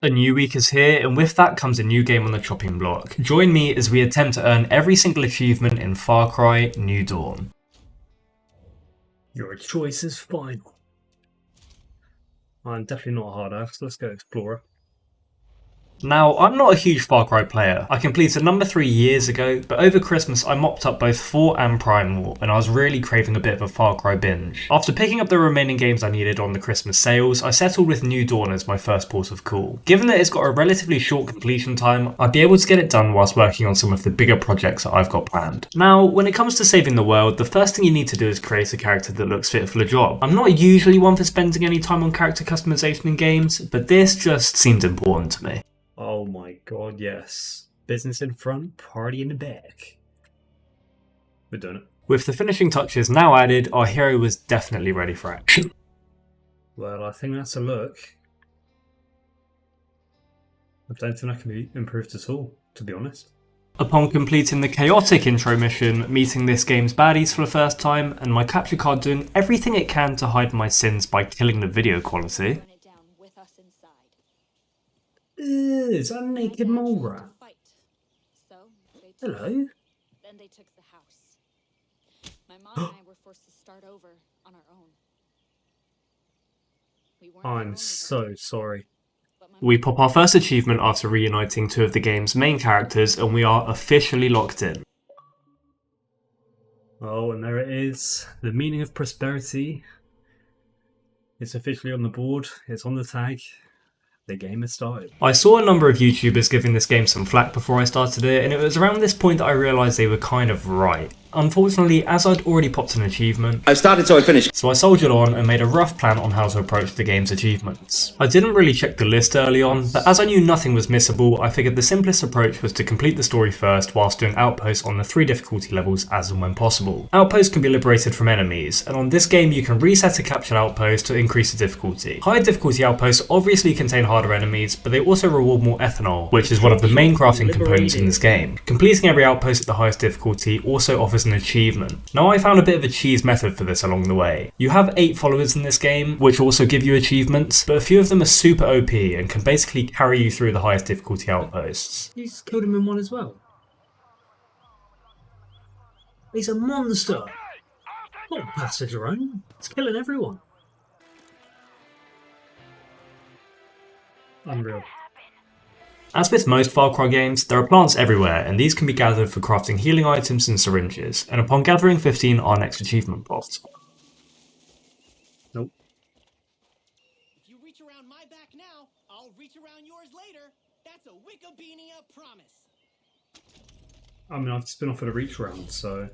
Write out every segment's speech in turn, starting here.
A new week is here, and with that comes a new game on the chopping block. Join me as we attempt to earn every single achievement in Far Cry New Dawn. Your choice is final. I'm definitely not a hard ass. Let's go Explorer. Now, I'm not a huge Far Cry player. I completed number 3 years ago, but over Christmas I mopped up both 4 and Primal, and I was really craving a bit of a Far Cry binge. After picking up the remaining games I needed on the Christmas sales, I settled with New Dawn as my first port of call. Given that it's got a relatively short completion time, I'd be able to get it done whilst working on some of the bigger projects that I've got planned. Now, when it comes to saving the world, the first thing you need to do is create a character that looks fit for the job. I'm not usually one for spending any time on character customization in games, but this just seemed important to me. Oh my god, yes. Business in front, party in the back. We're doing it. With the finishing touches now added, our hero was definitely ready for action. Well, I think that's a look. I don't think that can be improved at all, to be honest. Upon completing the chaotic intro mission, meeting this game's baddies for the first time, and my capture card doing everything it can to hide my sins by killing the video quality. Is that a naked mole rat? Hello. Then they took the house. My mom and I were forced to start over on our own. I'm so sorry. We pop our first achievement after reuniting 2 of the game's main characters, and we are officially locked in. Oh, and there it is. The meaning of prosperity. It's officially on the board. It's on the tag. The game has started. I saw a number of YouTubers giving this game some flack before I started it, and it was around this point that I realised they were kind of right. Unfortunately, as I'd already popped an achievement, I started so I finished. So I soldiered on and made a rough plan on how to approach the game's achievements. I didn't really check the list early on, but as I knew nothing was missable, I figured the simplest approach was to complete the story first whilst doing outposts on the 3 difficulty levels as and when possible. Outposts can be liberated from enemies, and on this game you can reset a captured outpost to increase the difficulty. Higher difficulty outposts obviously contain harder enemies, but they also reward more ethanol, which is one of the main crafting components in this game. Completing every outpost at the highest difficulty also offers an achievement. Now I found a bit of a cheese method for this along the way. You have 8 followers in this game, which also give you achievements, but a few of them are super OP and can basically carry you through the highest difficulty outposts. You just killed him in one as well. He's a monster! Not a bastard drone. It's killing everyone. Unreal. As with most Far Cry games, there are plants everywhere, and these can be gathered for crafting healing items and syringes, and upon gathering 15 our next achievement pot. Nope. If you reach around my back now, I'll reach around yours later. That's a Wikibeania promise. I mean, I've just been offered a reach round, so...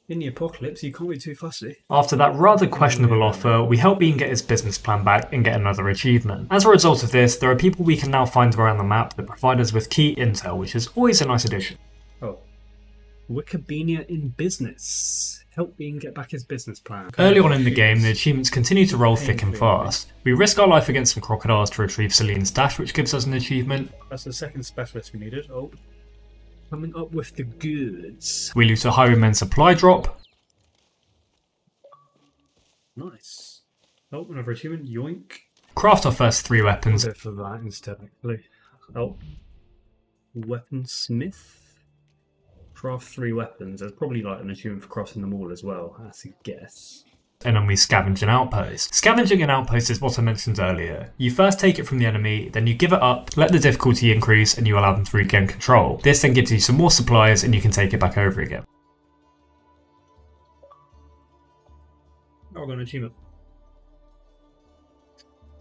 In the apocalypse, you can't be too fussy. After that rather questionable offer, we help Bean get his business plan back and get another achievement. As a result of this, there are people we can now find around the map that provide us with key intel, which is always a nice addition. Oh. Wikibeania in business. Help Bean get back his business plan. Early on in the game, the achievements continue to roll thick and fast. We risk our life against some crocodiles to retrieve Celine's stash, which gives us an achievement. That's the second specialist we needed. Oh. Coming up with the goods. We loot a highwayman supply drop. Nice. Oh, another achievement. Yoink. Craft our first 3 weapons. Go for that instead, actually. Oh. Weaponsmith. Craft 3 weapons. There's probably like an achievement for crafting them all as well, that's a guess. And then we scavenge an outpost. Scavenging an outpost is what I mentioned earlier. You first take it from the enemy, then you give it up, let the difficulty increase, and you allow them to regain control. This then gives you some more supplies and you can take it back over again. Oh, I got an achievement.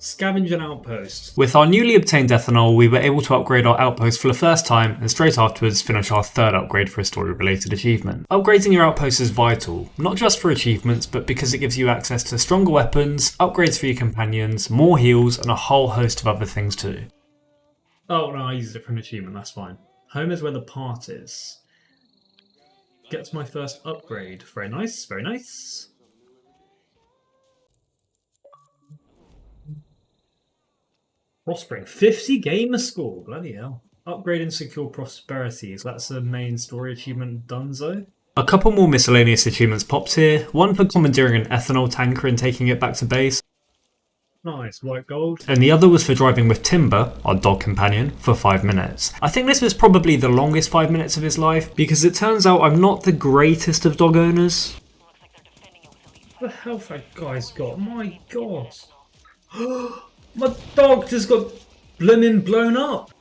Scavenge an outpost. With our newly obtained ethanol, we were able to upgrade our outpost for the first time and straight afterwards finish our 3rd upgrade for a story related achievement. Upgrading your outpost is vital, not just for achievements, but because it gives you access to stronger weapons, upgrades for your companions, more heals, and a whole host of other things too. Oh no, I used it for an achievement, that's fine. Home is where the part is. Gets my first upgrade. Very nice, very nice. Prospering. 50 gamer score. Bloody hell. Upgrade and secure prosperities. That's a main story achievement donezo. A couple more miscellaneous achievements popped here. One for commandeering an ethanol tanker and taking it back to base. Nice, white gold. And the other was for driving with Timber, our dog companion, for 5 minutes. I think this was probably the longest 5 minutes of his life, because it turns out I'm not the greatest of dog owners. What the health that guy's got? My god. My dog just got blimmin' blown up.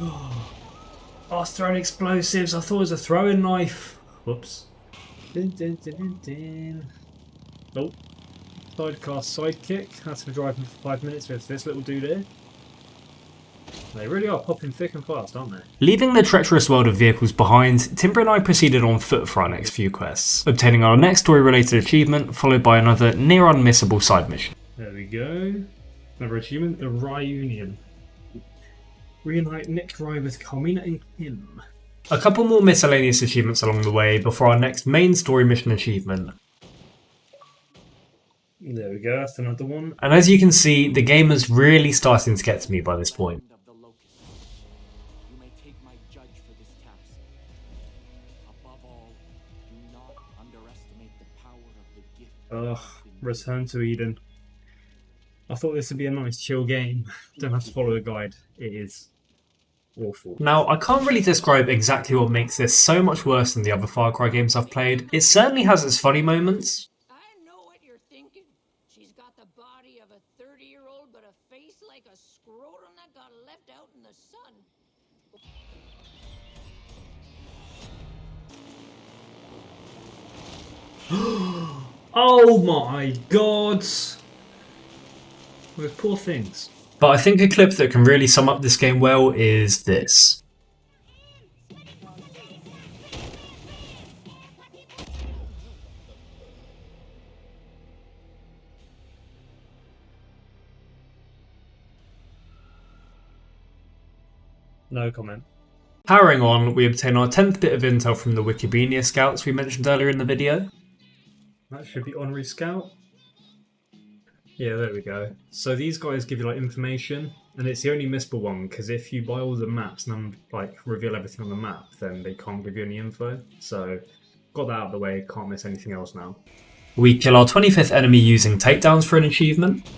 Oh, it's throwing explosives. I thought it was a throwing knife. Whoops. Din, din, din, din, din. Nope. Sidecar sidekick. That's for driving for 5 minutes with this little dude here. They really are popping thick and fast, aren't they? Leaving the treacherous world of vehicles behind, Timber and I proceeded on foot for our next few quests, obtaining our next story-related achievement, followed by another near-unmissable side mission. There we go. Another achievement, the Rye Union. Reunite Nick Rye with Carmina and Kim. A couple more miscellaneous achievements along the way before our next main story mission achievement. There we go, that's another one. And as you can see, the game is really starting to get to me by this point. Of the locust. You may take my judge for this task. Above all, do not underestimate the power of the gift. Ugh, Return to Eden. I thought this would be a nice chill game. Don't have to follow a guide. It is awful. Now, I can't really describe exactly what makes this so much worse than the other Far Cry games I've played. It certainly has its funny moments. I know what you're thinking. She's got the body of a 30-year-old, but a face like a scrotum that got left out in the sun. Oh my god! Those poor things. But I think a clip that can really sum up this game well is this. No comment. Powering on, we obtain our 10th bit of intel from the Wikipedia scouts we mentioned earlier in the video. That should be Honorary Scout. Yeah, there we go. So these guys give you like information, and it's the only missable one because if you buy all the maps and then like reveal everything on the map, then they can't give you any info. So got that out of the way. Can't miss anything else now. We kill our 25th enemy using takedowns for an achievement.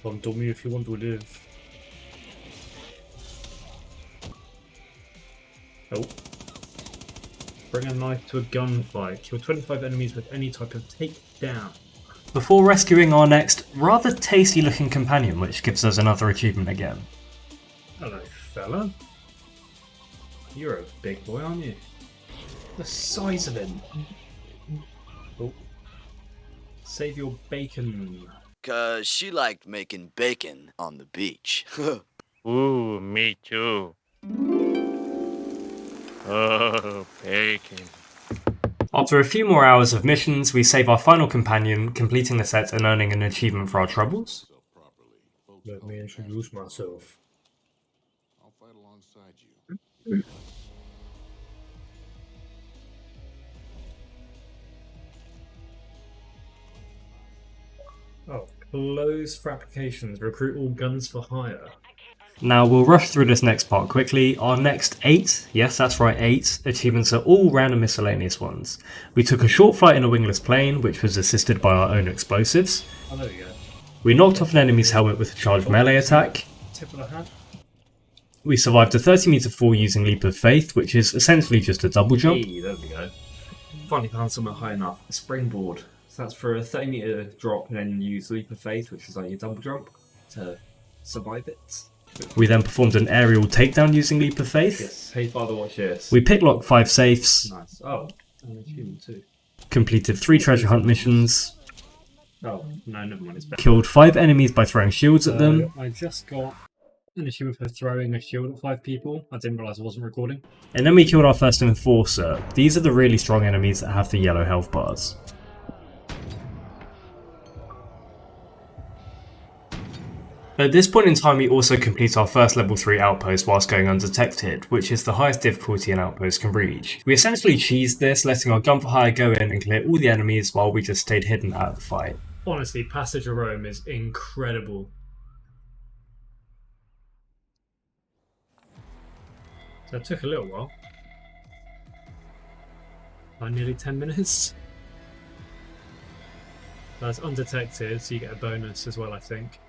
Don't tell me if you want to live. Oh. Bring a knife to a gunfight. Kill 25 enemies with any type of takedown. Before rescuing our next rather tasty looking companion, which gives us another achievement again. Hello, fella. You're a big boy, aren't you? The size of him. Oh. Save your bacon. 'Cause she liked making bacon on the beach. Ooh, me too. Oh, bacon. After a few more hours of missions, we save our final companion, completing the set and earning an achievement for our troubles. Let me introduce myself. I'll fight alongside you. Oh, close for applications. Recruit all guns for hire. Now we'll rush through this next part quickly. Our next 8, yes that's right 8, achievements are all random miscellaneous ones. We took a short flight in a wingless plane, which was assisted by our own explosives. Oh, there we go. We knocked off an enemy's helmet with a charged melee attack. Tip of the hat. We survived a 30-meter fall using Leap of Faith, which is essentially just a double jump. Hey, there we go. Finally found somewhere high enough. A springboard. So that's for a 30-meter drop and then use Leap of Faith, which is like your double jump, to survive it. We then performed an aerial takedown using Leap of Faith. Yes. Hey, Father, watch this. We picklocked 5 safes, Nice. Oh, an achievement too. completed 3 treasure hunt missions, Oh, no, never mind. It's better. killed 5 enemies by throwing shields at them, I just got an achievement for throwing a shield at 5 people. I didn't realise I wasn't recording. and then we killed our first enforcer. These are the really strong enemies that have the yellow health bars. At this point in time we also complete our first level 3 outpost whilst going undetected, which is the highest difficulty an outpost can reach. We essentially cheesed this, letting our gun for hire go in and clear all the enemies while we just stayed hidden out of the fight. Honestly, Passage of Rome is incredible. So it took a little while. Nearly 10 minutes. That's undetected, so you get a bonus as well, I think.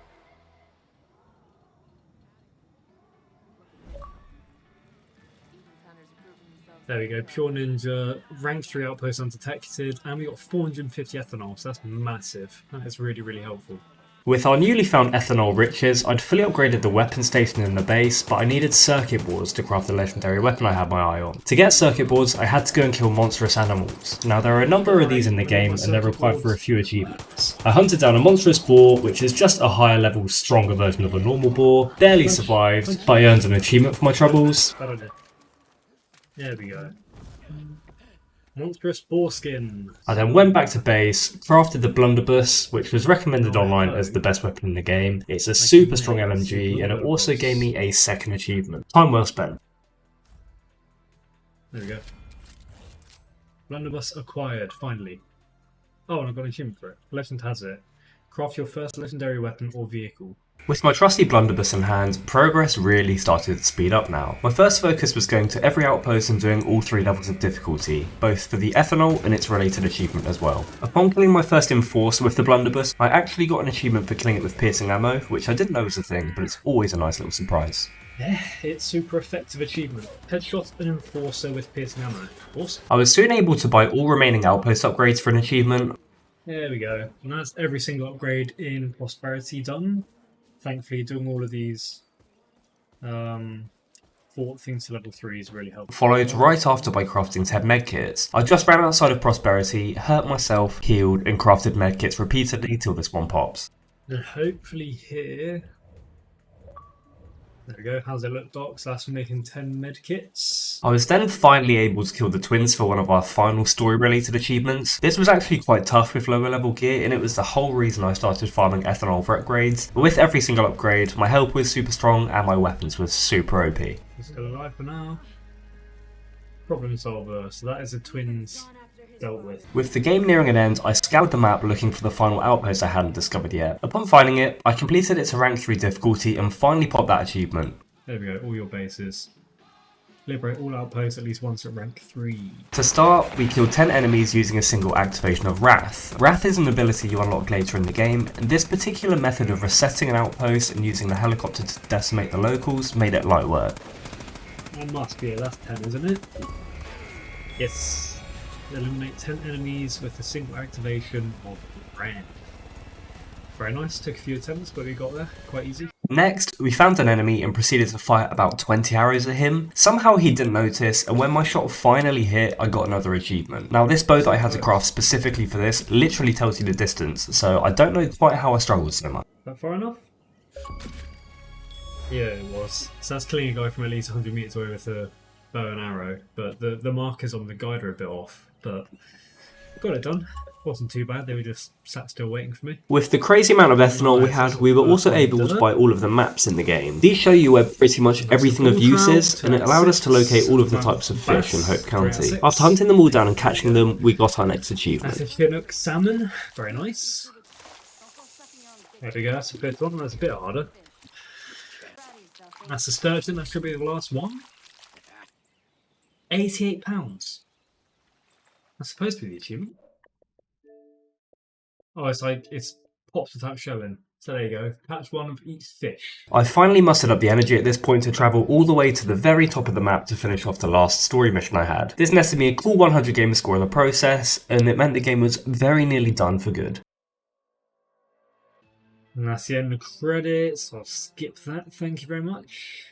There we go, Pure Ninja, rank 3 outpost undetected, and we got 450 ethanol, so that's massive. That is really, really helpful. With our newly found ethanol riches, I'd fully upgraded the weapon station in the base, but I needed circuit boards to craft the legendary weapon I had my eye on. To get circuit boards, I had to go and kill monstrous animals. Now there are a number of these in the game, and they're required for a few achievements. I hunted down a monstrous boar, which is just a higher level, stronger version of a normal boar, barely survived, but I earned an achievement for my troubles. There we go. Monstrous boar skin. I then went back to base, crafted the blunderbuss, which was recommended online as the best weapon in the game. It's a super strong LMG, and it also gave me a second achievement. Time well spent. There we go. Blunderbuss acquired, finally. Oh, and I've got an achievement for it. Legend has it. Craft your first legendary weapon or vehicle. With my trusty blunderbuss in hand, progress really started to speed up now. My first focus was going to every outpost and doing all 3 levels of difficulty, both for the ethanol and its related achievement as well. Upon killing my first enforcer with the blunderbuss, I actually got an achievement for killing it with piercing ammo, which I didn't know was a thing, but it's always a nice little surprise. Yeah, it's super effective achievement. Headshot an enforcer with piercing ammo. Awesome. I was soon able to buy all remaining outpost upgrades for an achievement. There we go. And that's every single upgrade in Prosperity done. Thankfully, doing all of these things to level 3 is really helpful. Followed right after by crafting 10 medkits. I just ran outside of Prosperity, hurt myself, healed, and crafted medkits repeatedly till this one pops. And hopefully here... There we go. How's it look, Doc? So that's for making 10 medkits. I was then finally able to kill the twins for one of our final story-related achievements. This was actually quite tough with lower level gear, and it was the whole reason I started farming ethanol for upgrades. But with every single upgrade, my health was super strong and my weapons were super OP. We're still alive for now. Problem solver. So that is the twins dealt with. With the game nearing an end, I scoured the map looking for the final outpost I hadn't discovered yet. Upon finding it, I completed it to rank 3 difficulty and finally popped that achievement. There we go, all your bases. Liberate all outposts at least once at rank 3. To start, we killed 10 enemies using a single activation of Wrath. Wrath is an ability you unlock later in the game, and this particular method of resetting an outpost and using the helicopter to decimate the locals made it light work. That must be it, that's 10, isn't it? Yes. Eliminate 10 enemies with a single activation of Brand. Very nice, took a few attempts, but we got there, quite easy. Next, we found an enemy and proceeded to fire about 20 arrows at him. Somehow he didn't notice, and when my shot finally hit, I got another achievement. Now this bow that I had to craft specifically for this literally tells you the distance, so I don't know quite how I struggled so much. Is that far enough? Yeah, it was. So that's killing a guy from at least 100 meters away with a bow and arrow, but the markers on the guide are a bit off, but got it done. Wasn't too bad, they were just sat still waiting for me. With the crazy amount of ethanol we had, we were also able to buy all of the maps in the game. These show you where pretty much everything of use is, and it allowed us to locate all of the types of fish in Hope County. After hunting them all down and catching them, we got our next achievement. That's a Chinook salmon, very nice. There we go, that's a good one, that's a bit harder. That's a sturgeon, that should be the last one. £88. That's supposed to be the achievement. Oh, it's like, it's pops without showing. So there you go, catch one of each fish. I finally mustered up the energy at this point to travel all the way to the very top of the map to finish off the last story mission I had. This netted me a cool 100 gamer score in the process, and it meant the game was very nearly done for good. And that's the end of the credits, I'll skip that, thank you very much.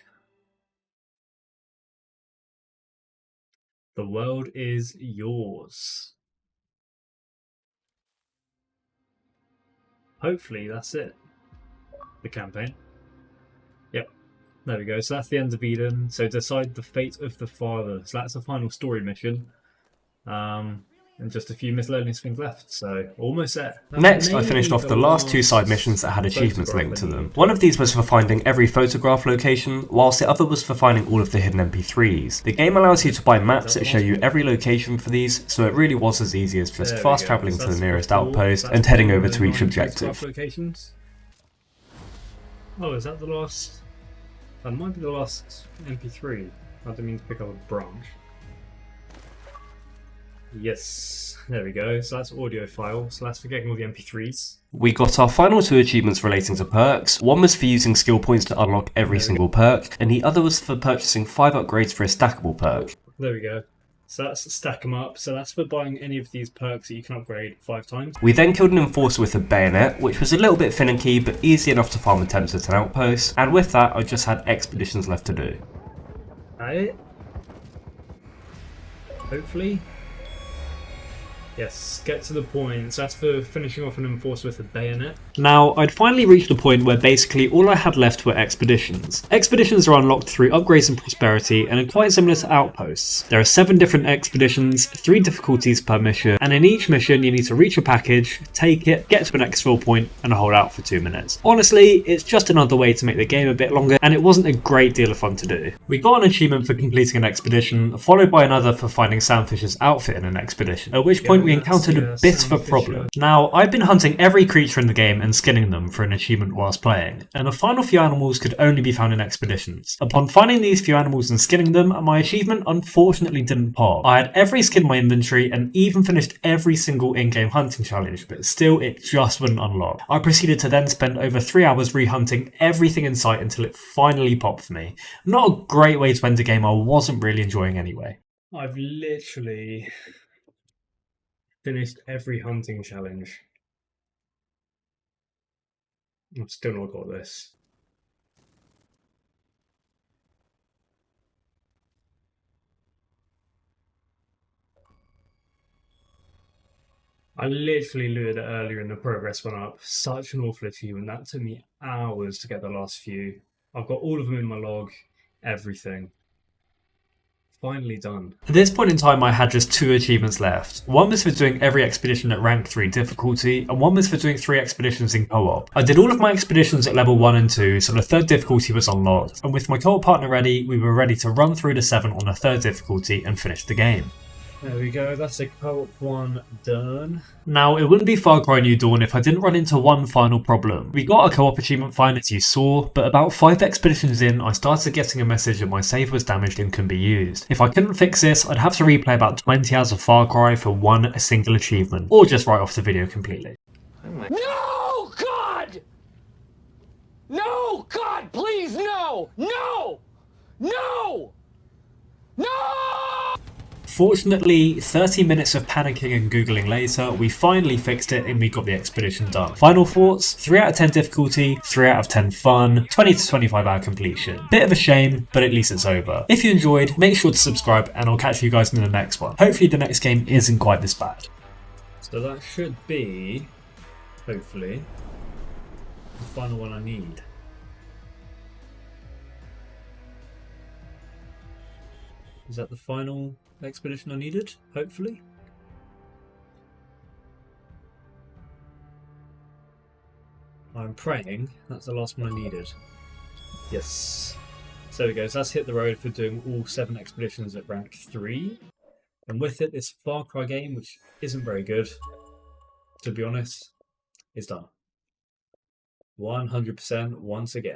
The world is yours. Hopefully that's it. The campaign. Yep. There we go. So that's the end of Eden. So decide the fate of the father. So that's the final story mission. And just a few miscellaneous things left. So almost there. Next, I finished off the last 2 side missions that had achievements linked to them. One of these was for finding every photograph location, whilst the other was for finding all of the hidden MP3s. The game allows you to buy maps that show you every location for these, so it really was as easy as just fast travelling to the nearest outpost and heading over to each objective. Locations. Oh, is that the last? That might be the last MP3. I didn't mean to pick up a branch. Yes, there we go. So that's audio file. So that's for getting all the MP3s. We got our final 2 achievements relating to perks. One was for using skill points to unlock every single perk, and the other was for purchasing 5 upgrades for a stackable perk. There we go. So that's stack them up. So that's for buying any of these perks that you can upgrade 5 times. We then killed an enforcer with a bayonet, which was a little bit finicky, but easy enough to farm attempts at an outpost, and with that I just had expeditions left to do. Alright. Hopefully. Yes, get to the point. So that's for finishing off an enforcer with a bayonet. Now, I'd finally reached a point where basically all I had left were expeditions. Expeditions are unlocked through upgrades and prosperity and are quite similar to outposts. There are 7 different expeditions, 3 difficulties per mission, and in each mission you need to reach a package, take it, get to an exfil point, and hold out for 2 minutes. Honestly, it's just another way to make the game a bit longer, and it wasn't a great deal of fun to do. We got an achievement for completing an expedition, followed by another for finding Sandfish's outfit in an expedition, at which point we encountered a bit of a problem. Now, I've been hunting every creature in the game and skinning them for an achievement whilst playing, and the final few animals could only be found in expeditions. Upon finding these few animals and skinning them, my achievement unfortunately didn't pop. I had every skin in my inventory and even finished every single in-game hunting challenge, but still it just wouldn't unlock. I proceeded to then spend over 3 hours re-hunting everything in sight until it finally popped for me. Not a great way to end a game I wasn't really enjoying anyway. I've literally finished every hunting challenge. I've still not got this. I literally looted it earlier and the progress went up. Such an awful achievement. That took me hours to get the last few. I've got all of them in my log. Everything. Finally done. At this point in time I had just 2 achievements left. One was for doing every expedition at rank 3 difficulty, and one was for doing 3 expeditions in co-op. I did all of my expeditions at level 1 and 2, so the 3rd difficulty was unlocked, and with my co-op partner ready, we were ready to run through the 7 on the 3rd difficulty and finish the game. There we go, that's a co-op one done. Now, it wouldn't be Far Cry New Dawn if I didn't run into one final problem. We got a co-op achievement fine as you saw, but about 5 expeditions in, I started getting a message that my save was damaged and couldn't be used. If I couldn't fix this, I'd have to replay about 20 hours of Far Cry for one single achievement, or just write off the video completely. No, God! No, God, please, no! No! No! No! Fortunately, 30 minutes of panicking and googling later, we finally fixed it and we got the expedition done. Final thoughts, 3 out of 10 difficulty, 3 out of 10 fun, 20 to 25 hour completion. Bit of a shame, but at least it's over. If you enjoyed, make sure to subscribe and I'll catch you guys in the next one. Hopefully the next game isn't quite this bad. So that should be, hopefully, the final one I need. Is that the final expedition I needed? Hopefully. I'm praying that's the last one I needed. Yes. So there we go. So that's hit the road for doing all 7 expeditions at rank 3. And with it, this Far Cry game, which isn't very good, to be honest, is done. 100% once again.